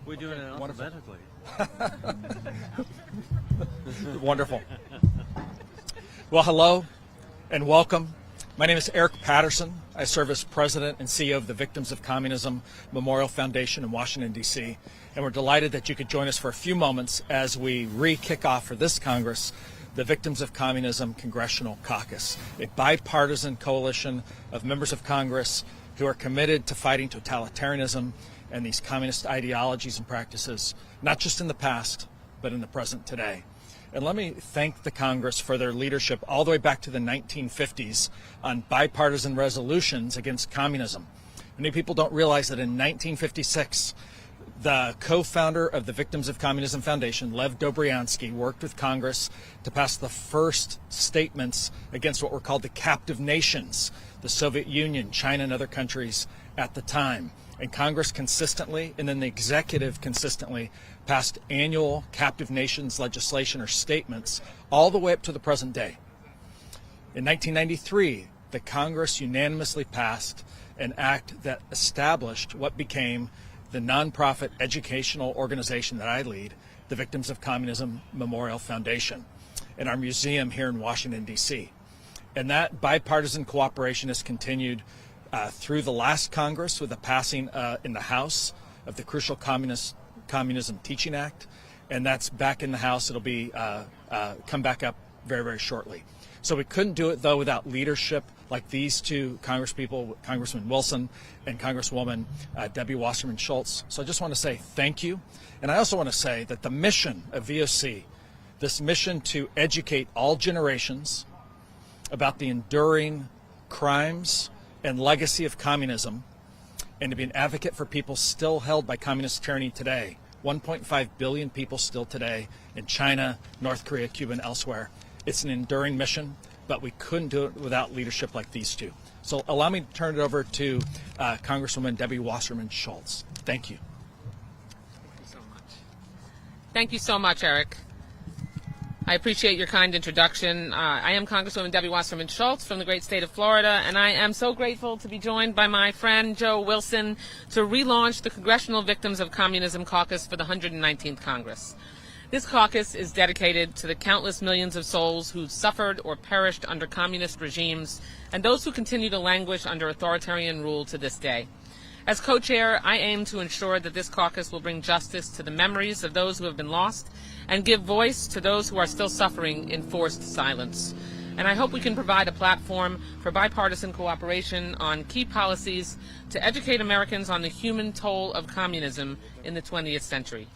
We're doing it alphabetically. Wonderful. Well, hello and welcome. My name is Eric Patterson. I serve as President and CEO of the Victims of Communism Memorial Foundation in Washington, D.C. And we're delighted that you could join us for a few moments as we re-kick off for this Congress the Victims of Communism Congressional Caucus, a bipartisan coalition of members of Congress who are committed to fighting totalitarianism and these communist ideologies and practices, not just in the past, but in the present today. And let me thank the Congress for their leadership all the way back to the 1950s on bipartisan resolutions against communism. Many people don't realize that in 1956, the co-founder of the Victims of Communism Foundation, Lev Dobryansky, worked with Congress to pass the first statements against what were called the captive nations, the Soviet Union, China, and other countries at the time. And Congress consistently, and then the executive consistently, passed annual captive nations legislation or statements all the way up to the present day. In 1993, the Congress unanimously passed an act that established what became the nonprofit educational organization that I lead, the Victims of Communism Memorial Foundation, in our museum here in Washington, D.C. And that bipartisan cooperation has continued through the last Congress with the passing in the House of the crucial Communism Teaching Act, and that's back in the House. It'll be come back up very, very shortly. So we couldn't do it, though, without leadership like these two congresspeople, Congressman Wilson and Congresswoman Debbie Wasserman Schultz. So I just want to say thank you. And I also want to say that the mission of VOC, this mission to educate all generations about the enduring crimes and legacy of communism, and to be an advocate for people still held by communist tyranny today, 1.5 billion people still today in China, North Korea, Cuba, and elsewhere. It's an enduring mission, but we couldn't do it without leadership like these two. So allow me to turn it over to Congresswoman Debbie Wasserman Schultz. Thank you. Thank you so much. Thank you so much, Eric. I appreciate your kind introduction. I am Congresswoman Debbie Wasserman Schultz from the great state of Florida, and I am so grateful to be joined by my friend Joe Wilson to relaunch the Congressional Victims of Communism Caucus for the 119th Congress. This caucus is dedicated to the countless millions of souls who suffered or perished under communist regimes and those who continue to languish under authoritarian rule to this day. As co-chair, I aim to ensure that this caucus will bring justice to the memories of those who have been lost and give voice to those who are still suffering in forced silence. And I hope we can provide a platform for bipartisan cooperation on key policies to educate Americans on the human toll of communism in the 20th century.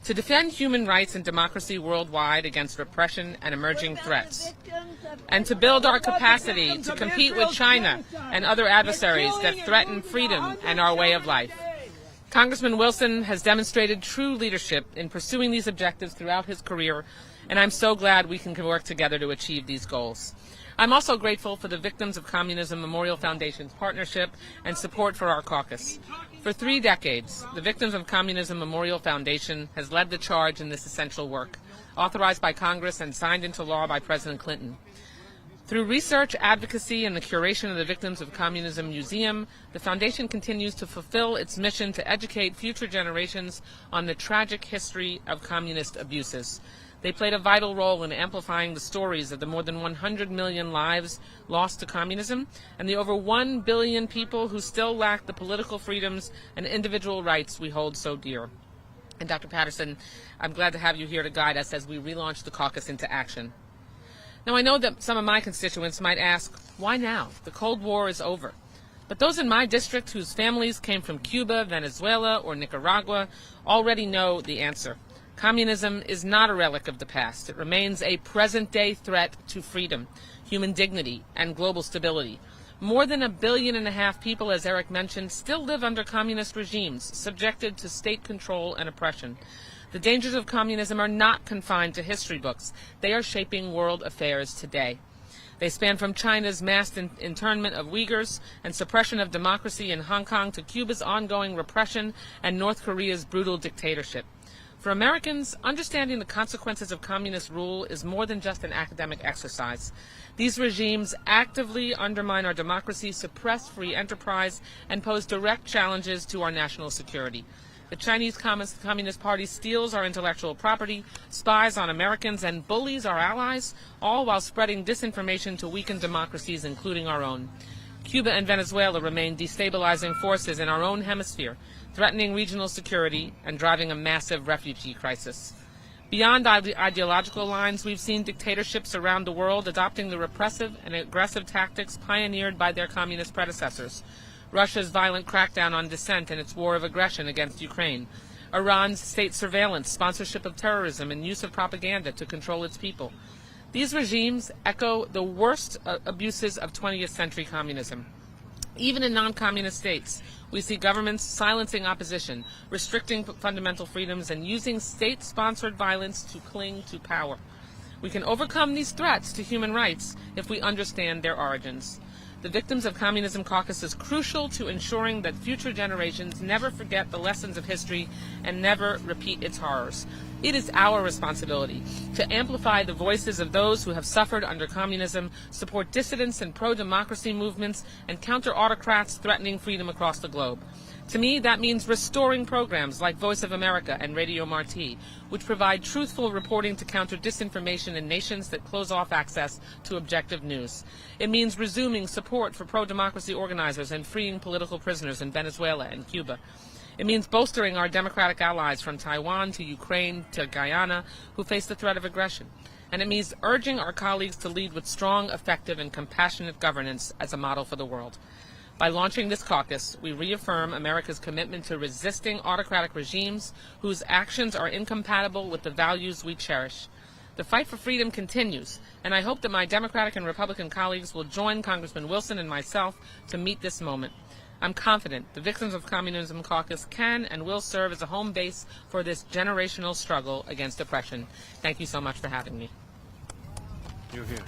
To defend human rights and democracy worldwide against repression and emerging threats, and to build our capacity to compete with China and other adversaries that threaten freedom and our way of life. Congressman Wilson has demonstrated true leadership in pursuing these objectives throughout his career, and I'm so glad we can work together to achieve these goals. I'm also grateful for the Victims of Communism Memorial Foundation's partnership and support for our caucus. For 3 decades, the Victims of Communism Memorial Foundation has led the charge in this essential work, authorized by Congress and signed into law by President Clinton. Through research, advocacy, and the curation of the Victims of Communism Museum, the Foundation continues to fulfill its mission to educate future generations on the tragic history of communist abuses. They played a vital role in amplifying the stories of the more than 100 million lives lost to communism and the over 1 billion people who still lack the political freedoms and individual rights we hold so dear. And Dr. Patterson, I'm glad to have you here to guide us as we relaunch the caucus into action. Now, I know that some of my constituents might ask, why now? The Cold War is over. But those in my district whose families came from Cuba, Venezuela, or Nicaragua already know the answer. Communism is not a relic of the past. It remains a present-day threat to freedom, human dignity, and global stability. More than 1.5 billion people, as Eric mentioned, still live under communist regimes, subjected to state control and oppression. The dangers of communism are not confined to history books. They are shaping world affairs today. They span from China's mass internment of Uyghurs and suppression of democracy in Hong Kong to Cuba's ongoing repression and North Korea's brutal dictatorship. For Americans, understanding the consequences of communist rule is more than just an academic exercise. These regimes actively undermine our democracy, suppress free enterprise, and pose direct challenges to our national security. The Chinese Communist Party steals our intellectual property, spies on Americans, and bullies our allies, all while spreading disinformation to weaken democracies, including our own. Cuba and Venezuela remain destabilizing forces in our own hemisphere, threatening regional security and driving a massive refugee crisis. Beyond ideological lines, we've seen dictatorships around the world adopting the repressive and aggressive tactics pioneered by their communist predecessors. Russia's violent crackdown on dissent and its war of aggression against Ukraine. Iran's state surveillance, sponsorship of terrorism, and use of propaganda to control its people. These regimes echo the worst abuses of 20th century communism. Even in non-communist states, we see governments silencing opposition, restricting fundamental freedoms, and using state-sponsored violence to cling to power. We can overcome these threats to human rights if we understand their origins. The Victims of Communism Caucus is crucial to ensuring that future generations never forget the lessons of history and never repeat its horrors. It is our responsibility to amplify the voices of those who have suffered under communism, support dissidents and pro-democracy movements, and counter autocrats threatening freedom across the globe. To me, that means restoring programs like Voice of America and Radio Marti, which provide truthful reporting to counter disinformation in nations that close off access to objective news. It means resuming support for pro-democracy organizers and freeing political prisoners in Venezuela and Cuba. It means bolstering our democratic allies from Taiwan to Ukraine to Guyana who face the threat of aggression. And it means urging our colleagues to lead with strong, effective, and compassionate governance as a model for the world. By launching this caucus, we reaffirm America's commitment to resisting autocratic regimes whose actions are incompatible with the values we cherish. The fight for freedom continues, and I hope that my Democratic and Republican colleagues will join Congressman Wilson and myself to meet this moment. I'm confident the Victims of Communism Caucus can and will serve as a home base for this generational struggle against oppression. Thank you so much for having me. You're here.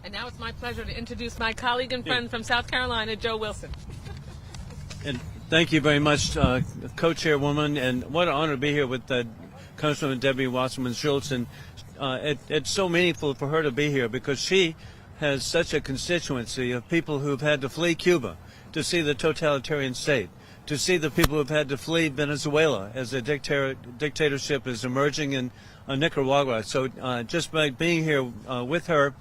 And now it's my pleasure to introduce my colleague and friend from South Carolina, Joe Wilson. And thank you very much, co-chairwoman, and what an honor to be here with Congresswoman Debbie Wasserman Schultz. And it's so meaningful for her to be here because she has such a constituency of people who've had to flee Cuba to see the totalitarian state, to see the people who've had to flee Venezuela as a dictatorship is emerging in Nicaragua. So just by being here with her,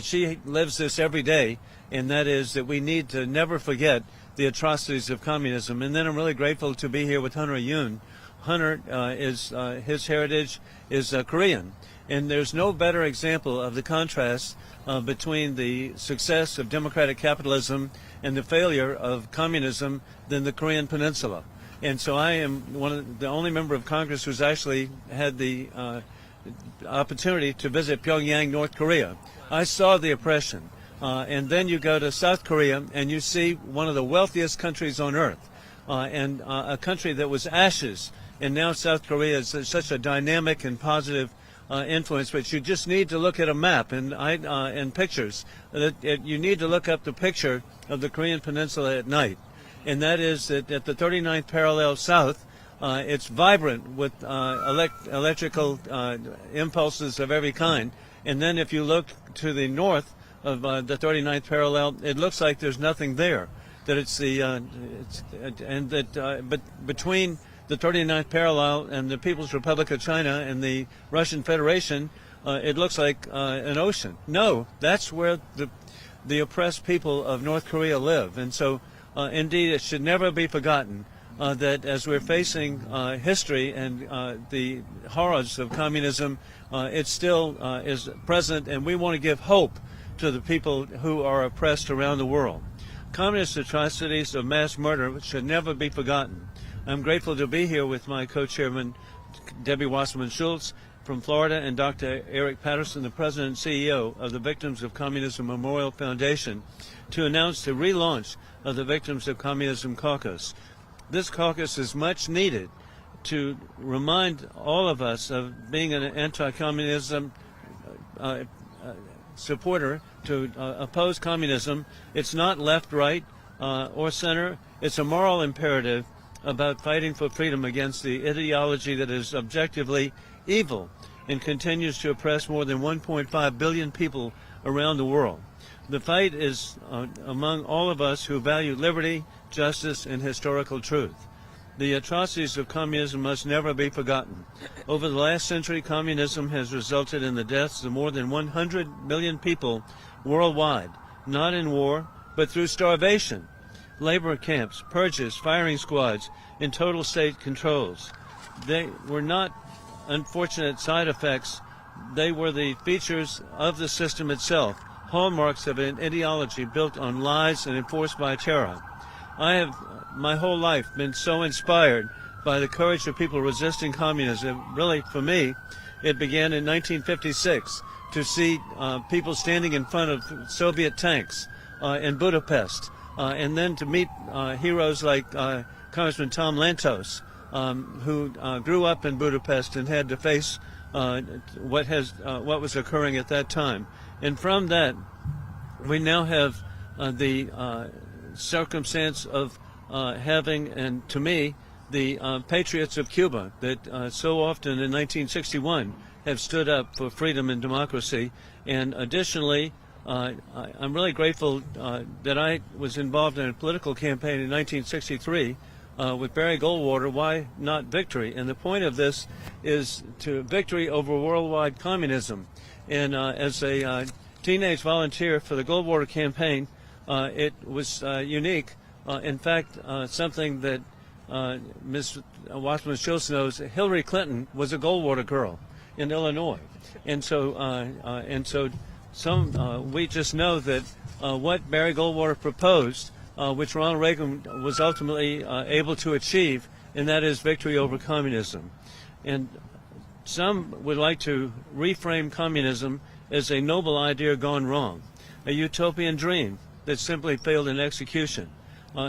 she lives this every day, and that is that we need to never forget the atrocities of communism. And then I'm really grateful to be here with Hunter Yoon. Hunter his heritage is Korean, and there's no better example of the contrast between the success of democratic capitalism and the failure of communism than the Korean Peninsula. And so I am the only member of Congress who's actually had the opportunity to visit Pyongyang, North Korea. I saw the oppression. And then you go to South Korea and you see one of the wealthiest countries on earth, and a country that was ashes. And now South Korea is such a dynamic and positive influence. But you just need to look at a map and pictures. You need to look up the picture of the Korean Peninsula at night. And that is that at the 39th parallel south, it's vibrant with electrical impulses of every kind. And then if you look to the north of the 39th parallel, it looks like there's nothing there. That it's but between the 39th parallel and the People's Republic of China and the Russian Federation, it looks like an ocean. No, that's where the oppressed people of North Korea live. And so, indeed, it should never be forgotten that as we're facing history and the horrors of communism, it still is present, and we want to give hope to the people who are oppressed around the world. Communist atrocities of mass murder should never be forgotten. I'm grateful to be here with my co-chairman, Debbie Wasserman Schultz from Florida, and Dr. Eric Patterson, the president and CEO of the Victims of Communism Memorial Foundation, to announce the relaunch of the Victims of Communism Caucus. This caucus is much needed to remind all of us of being an anti-communism supporter, to oppose communism. It's not left, right, or center. It's a moral imperative about fighting for freedom against the ideology that is objectively evil and continues to oppress more than 1.5 billion people around the world. The fight is among all of us who value liberty, justice, and historical truth. The atrocities of communism must never be forgotten. Over the last century, communism has resulted in the deaths of more than 100 million people worldwide, not in war, but through starvation, labor camps, purges, firing squads, and total state controls. They were not unfortunate side effects. They were the features of the system itself, hallmarks of an ideology built on lies and enforced by terror. I have my whole life been so inspired by the courage of people resisting communism. Really, for me, it began in 1956 to see people standing in front of Soviet tanks in Budapest, and then to meet heroes like Congressman Tom Lantos, who grew up in Budapest and had to face what was occurring at that time. And from that, we now have the circumstance of having, and to me, the patriots of Cuba that so often in 1961 have stood up for freedom and democracy. And additionally, I'm really grateful that I was involved in a political campaign in 1963 with Barry Goldwater. Why not victory? And the point of this is to victory over worldwide communism. And as a teenage volunteer for the Goldwater campaign, it was unique. In fact, something that Ms. Wasserman Schultz knows, Hillary Clinton was a Goldwater girl in Illinois. And so we just know that what Barry Goldwater proposed, which Ronald Reagan was ultimately able to achieve, and that is victory over communism. And some would like to reframe communism as a noble idea gone wrong, a utopian dream that simply failed in execution.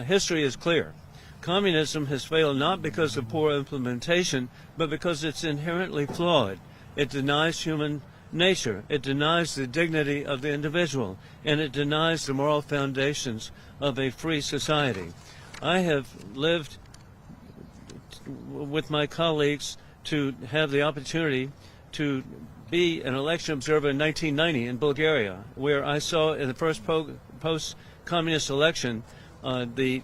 History is clear. Communism has failed not because of poor implementation, but because it's inherently flawed. It denies human nature, it denies the dignity of the individual, and it denies the moral foundations of a free society. I have lived with my colleagues to have the opportunity to be an election observer in 1990 in Bulgaria, where I saw in the first post-communist election the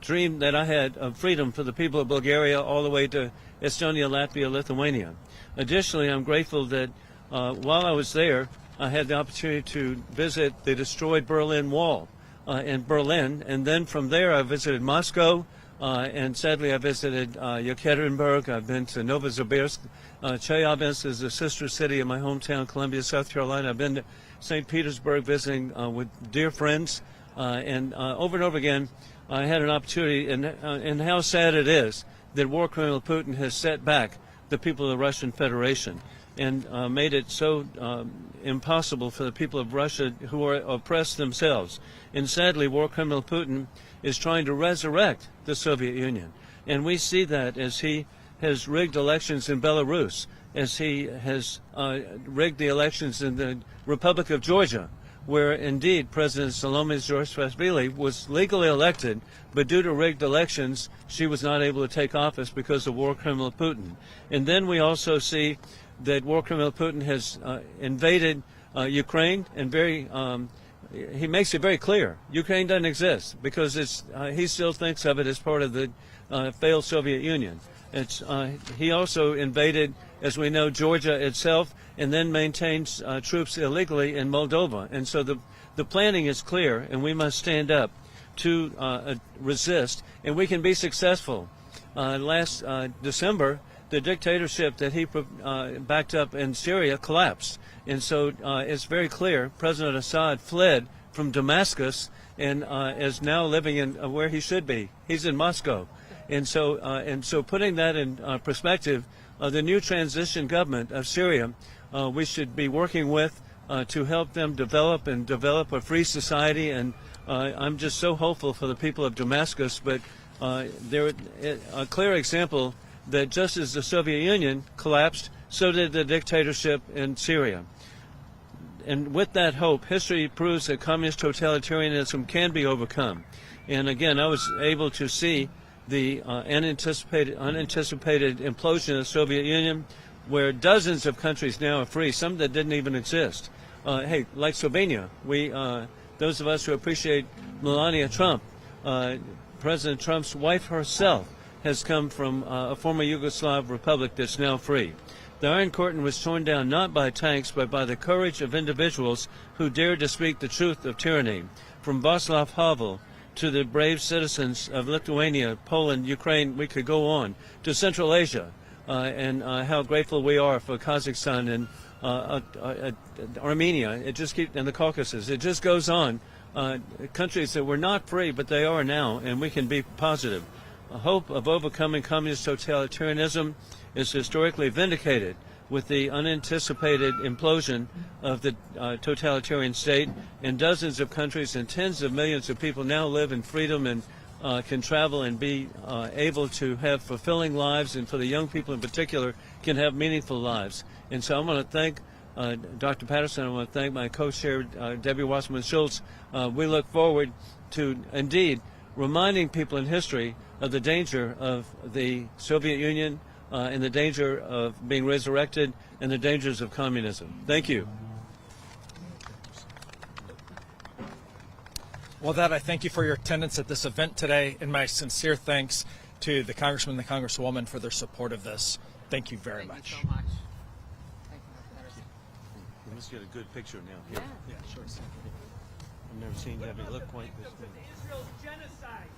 dream that I had of freedom for the people of Bulgaria all the way to Estonia, Latvia, Lithuania. Additionally, I'm grateful that while I was there, I had the opportunity to visit the destroyed Berlin Wall in Berlin, and then from there I visited Moscow, and sadly I visited Yekaterinburg. I've been to Novosibirsk. Chelyabinsk is a sister city of my hometown, Columbia, South Carolina. I've been to St. Petersburg visiting with dear friends, and over again I had an opportunity, and how sad it is that war criminal Putin has set back the people of the Russian Federation and made it so impossible for the people of Russia who are oppressed themselves. And sadly, war criminal Putin is trying to resurrect the Soviet Union. And we see that as he has rigged elections in Belarus, as he has rigged the elections in the Republic of Georgia, where indeed President Salome Zurabishvili was legally elected, but due to rigged elections, she was not able to take office because of war criminal Putin. And then we also see that war criminal Putin has invaded Ukraine, and he makes it very clear Ukraine doesn't exist because he still thinks of it as part of the failed Soviet Union. He also invaded, as we know, Georgia itself, and then maintains troops illegally in Moldova. And so the planning is clear, and we must stand up to resist, and we can be successful. Last December, the dictatorship that he backed up in Syria collapsed. And so it's very clear President Assad fled from Damascus and is now living in where he should be. He's in Moscow. And so putting that in perspective, the new transition government of Syria, we should be working with to help them develop a free society. And I'm just so hopeful for the people of Damascus. But they're a clear example that just as the Soviet Union collapsed, so did the dictatorship in Syria. And with that hope, history proves that communist totalitarianism can be overcome. And again, I was able to see the unanticipated implosion of the Soviet Union, where dozens of countries now are free, some that didn't even exist. Hey, like Slovenia, those of us who appreciate Melania Trump, President Trump's wife herself has come from a former Yugoslav republic that's now free. The Iron Curtain was torn down not by tanks, but by the courage of individuals who dared to speak the truth of tyranny. From Václav Havel to the brave citizens of Lithuania, Poland, Ukraine, we could go on, to Central Asia, and how grateful we are for Kazakhstan and Armenia, and the Caucasus. It just goes on. Countries that were not free, but they are now, and we can be positive. A hope of overcoming communist totalitarianism is historically vindicated with the unanticipated implosion of the totalitarian state, and dozens of countries and tens of millions of people now live in freedom and can travel and be able to have fulfilling lives, and for the young people in particular, can have meaningful lives. And so I want to thank Dr. Patterson. I want to thank my co-chair, Debbie Wasserman Schultz. We look forward to, indeed, reminding people in history of the danger of the Soviet Union and the danger of being resurrected and the dangers of communism. Thank you. Well, that I thank you for your attendance at this event today, and my sincere thanks to the Congressman and the Congresswoman for their support of this. Thank you very much. Thank you so much. Thank you, Dr. Patterson. Let's get a good picture now. Yeah. Yeah, sure. I've never seen Debbie look quite this good. Israel's genocide.